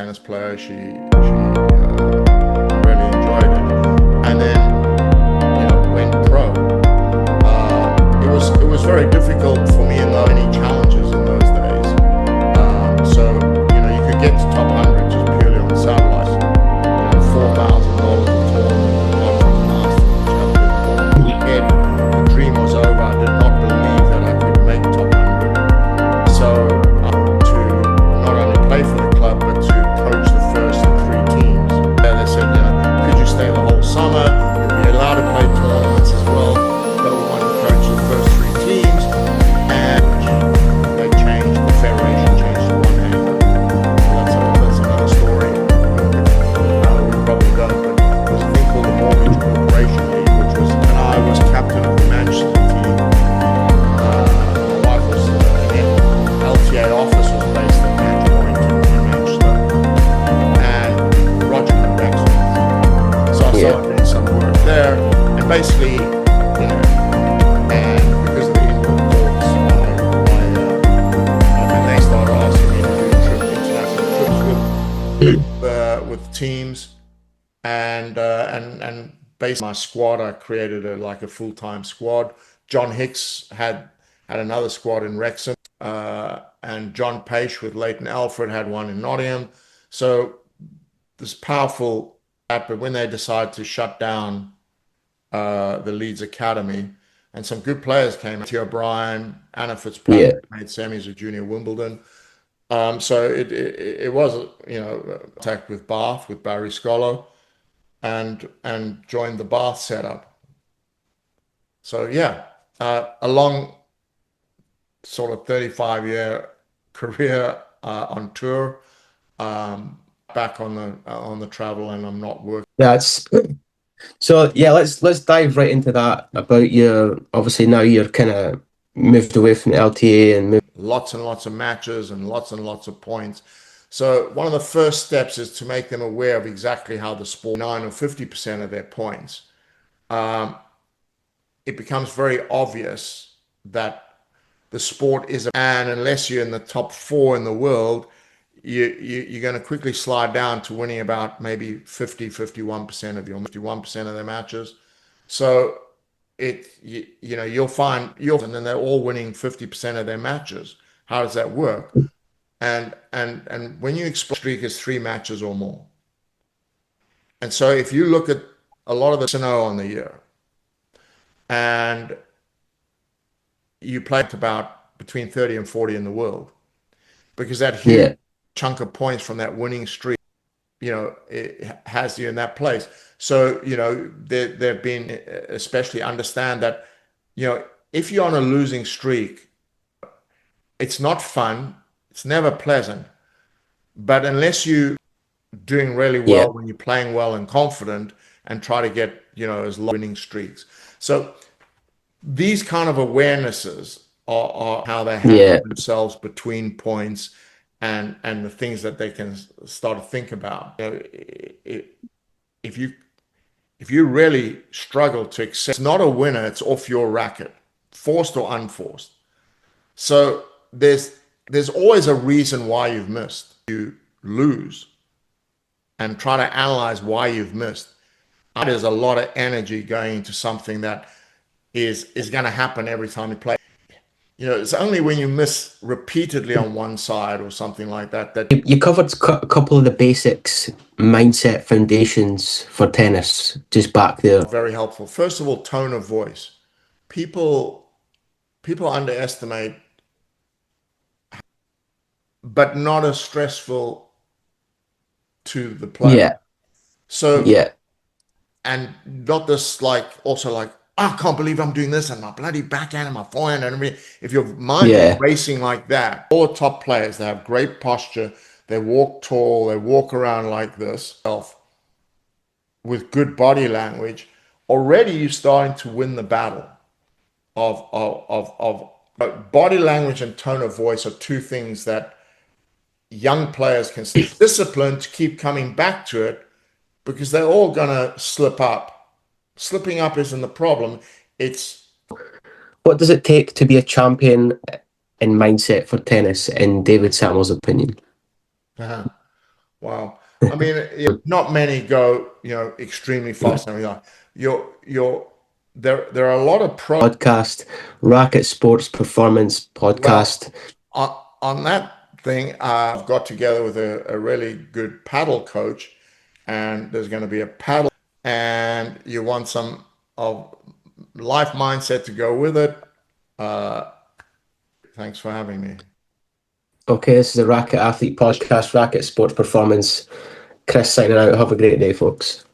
tennis player. She really enjoyed it, and then went pro. It was very difficult for me in any challenges in those days. So you could get to top 100 just purely on satellites. $4,000 a tournament, apart from the Masters, which had the dream was over. I did not believe that I could make top 100. So to not only play for the club but to coach the first 3 teams. They said, could you stay the whole summer? You'll be allowed to play tournaments as well, but we want to coach the first 3 teams. And they changed, the federation changed to one hand. That's another story. We probably don't, but there was a thing called the Mortgage Corporation League, which was, and I was captain of the Manchester team. My wife was, the LTA office was based at Manchester in Manchester, and Roger Convection. So I started doing some work there, and basically, and because of the indoor courts, and they started asking me to do international trips with teams, and basically my squad, I created a full-time squad. John Hicks had another squad in Wrexham, and John Page with Leighton Alfred had one in Nottingham. So this powerful, but when they decided to shut down the Leeds Academy, and some good players came, T. O'Brien, Anna Fitzpatrick made semis at Junior Wimbledon. So it was contact with Bath, with Barry Scolo, and joined the Bath setup. So a long sort of 35-year career on tour, back on the travel, and I'm not working. That's so. Yeah, let's dive right into that. About your, obviously now you're kind of moved away from the LTA and moved. Lots and lots of matches and lots of points. So one of the first steps is to make them aware of exactly how the sport, 9 or 50% of their points. It becomes very obvious that the sport is, and unless you're in the top 4 in the world, you're going to quickly slide down to winning about maybe 51% of your 51% of their matches. So you'll find and then they're all winning 50% of their matches. How does that work? And when you explore streak is 3 matches or more. And so if you look at a lot of the snow on the year, and you play about between 30 and 40 in the world, because that huge chunk of points from that winning streak, it has you in that place. So, they've been, especially understand that, if you're on a losing streak, it's not fun. It's never pleasant. But unless you're doing really well when you're playing well and confident, and try to get, as low winning streaks. So these kind of awarenesses are how they handle themselves between points, and the things that they can start to think about. If you really struggle to accept, it's not a winner, it's off your racket, forced or unforced. So there's always a reason why you've missed. You lose and try to analyze why you've missed. There's a lot of energy going into something that is going to happen every time you play. It's only when you miss repeatedly on one side or something like that you covered a couple of the basics, mindset foundations for tennis just back there. Very helpful. First of all, tone of voice. People underestimate, but not as stressful to the player. So and not this I can't believe I'm doing this, and my bloody backhand and my forehand and everything. If your mind is racing like that, all the top players, they have great posture, they walk tall, they walk around like this, with good body language. Already you're starting to win the battle of body language and tone of voice are 2 things that young players can stay disciplined to keep coming back to it, because they're all gonna slip up. Slipping up isn't the problem. It's what does it take to be a champion in mindset for tennis, in David Sammel's opinion? Wow. I mean, not many go, extremely fast. I mean, you're there are a lot of pro. Podcast, Racket Sports Performance Well, Podcast. on that thing, I've got together with a really good paddle coach, and there's going to be a paddle, and you want some of life mindset to go with it. Uh, Thanks for having me. Okay, this is the Racket Athlete Podcast, Racket Sports Performance. Chris signing out. Have a great day, folks.